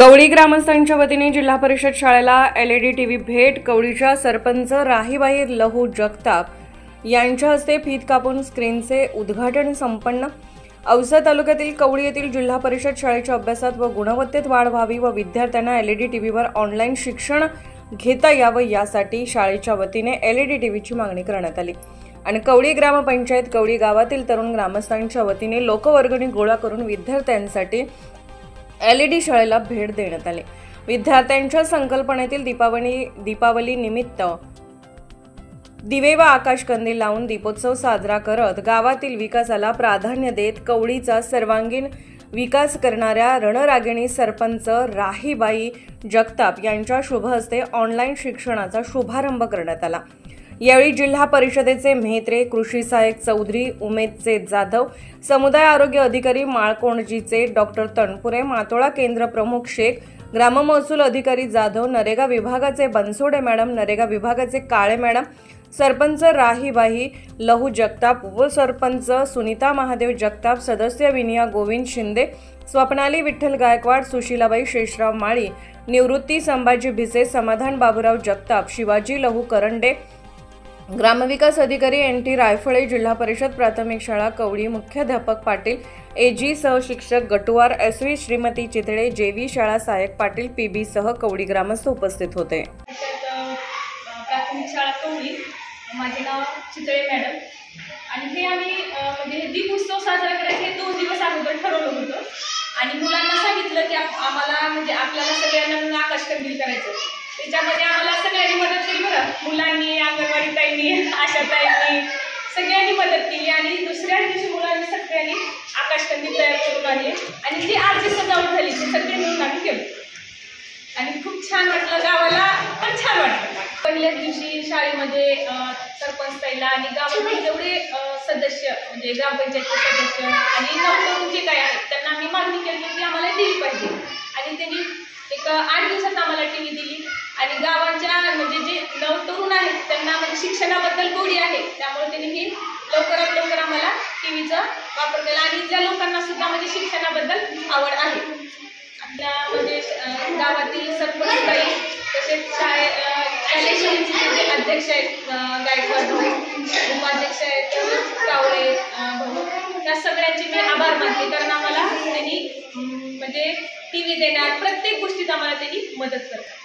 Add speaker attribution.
Speaker 1: कवळी ग्रामस्थांच्या वतीने जिल्हा परिषद शाळेला LED टीव्ही भेट। कवळीच्या सरपंच राहीबाई लहू जगताप यांच्या हस्ते फीत कापून स्क्रीनचे उद्घाटन संपन्न। औसा तालुक्यातील कवळी येथील जिल्हा परिषद शाळेच्या अभ्यासात व गुणवत्तेत वाढ व्हावी व विद्यार्थ्यांना LED टीव्हीवर ऑनलाईन शिक्षण घेता यावं यासाठी शाळेच्या वतीने LED टीव्हीची मागणी करण्यात आली आणि कवळी ग्रामपंचायत कवळी गावातील तरुण ग्रामस्थांच्या वतीने लोकवर्गणी गोळा करून विद्यार्थ्यांसाठी LED शाळेला भेट देण्यात आली। विद्यार्थ्यांच्या संकल्पनेतील दीपावली निमित्त दिवे व आकाश कंदील लावून दीपोत्सव साजरा करत गावातील विकासाला प्राधान्य देत कवळीचा सर्वांगीण विकास करणाऱ्या रणरागिणी सरपंच राहीबाई जगताप यांच्या शुभ हस्ते ऑनलाईन शिक्षणाचा शुभारंभ करण्यात आला। यावेळी जिल्हा परिषदेचे मेहत्रे, कृषी सहाय्यक चौधरी उमेदचे जाधव, समुदाय आरोग्य अधिकारी माळकोणजीचे डॉक्टर तणपुरे, मातोळा केंद्र प्रमुख शेख, ग्राम महसूल अधिकारी जाधव, नरेगा विभागाचे बनसोडे मॅडम, नरेगा विभागाचे काळे मॅडम, सरपंच राहीबाई लहू जगताप, उपसरपंच सुनीता महादेव जगताप, सदस्य विनिया गोविंद शिंदे, स्वप्नाली विठ्ठल गायकवाड, सुशीलाबाई शेषराव माळी, निवृत्ती संभाजी भिसे, समाधान बाबूराव जगताप, शिवाजी लहू करंडे, ग्रामविकास अधिकारी NT रायफळे, जिल्हा परिषद प्राथमिक शाळा कवळी मुख्याध्यापक Patil, AG सहशिक्षक गटुवार, SV Shrimati Chitale, JV शाळा सहाय्यक पाटील, PB सह कवळी ग्रामस्थ उपस्थित होते।
Speaker 2: प्राथमिक शाळा कवळी, माझे नाव चितळे मॅडम आणि हे आम्ही म्हणजे दीप उत्सव साजरा करायचे 2 दिवस अगोदर ठरवलं होतं आणि मुलांना सांगितलं की आम्हाला म्हणजे आपल्याला सगळ्यांना आकाश कंदील करायचं। त्याच्यामध्ये आम्हाला सगळ्यांनी मदत केली बरं, मुलांनी, अंगणवाडी ताईंनी, आशा ताईंनी सगळ्यांनी मदत केली आणि दुसऱ्या दिवशी मुलांनी सगळ्यांनी आकाश कंदील तयार करून आणले आणि जी आरती सजावट झाली ते सगळे मिळून आम्ही केलं आणि खूप छान वाटलं, गावाला पण छान वाटलं। पहिल्याच दिवशी शाळेमध्ये सरपंच ताईला आणि गावातील जेवढे सदस्य म्हणजे ग्रामपंचायतचे सदस्य आणि नवतरुण जे काय आहेत त्यांना आम्ही मागणी केली की आम्हाला टीव्ही पाहिजे आणि त्यांनी एक 8 दिवसात आम्हाला टीव्ही दिली आणि गावाच्या म्हणजे जे नवतरुण आहेत त्यांना म्हणजे शिक्षणाबद्दल गोडी आहे त्यामुळे त्यांनी ही लवकरात लवकर आम्हाला टीव्हीचा वापर केला आणि ज्या लोकांना सुद्धा म्हणजे शिक्षणाबद्दल आवड आहे आपल्या म्हणजे गावातील सरपंच ताई तसेच शाळेचे अध्यक्ष आहेत गायकवाड भाऊ, उपाध्यक्ष आहेत कावळे भाऊ, त्या सगळ्यांचे मी आभार मानते कारण आम्हाला त्यांनी म्हणजे टीव्ही देण्यात प्रत्येक गोष्टीत आम्हाला त्यांनी मदत करतात।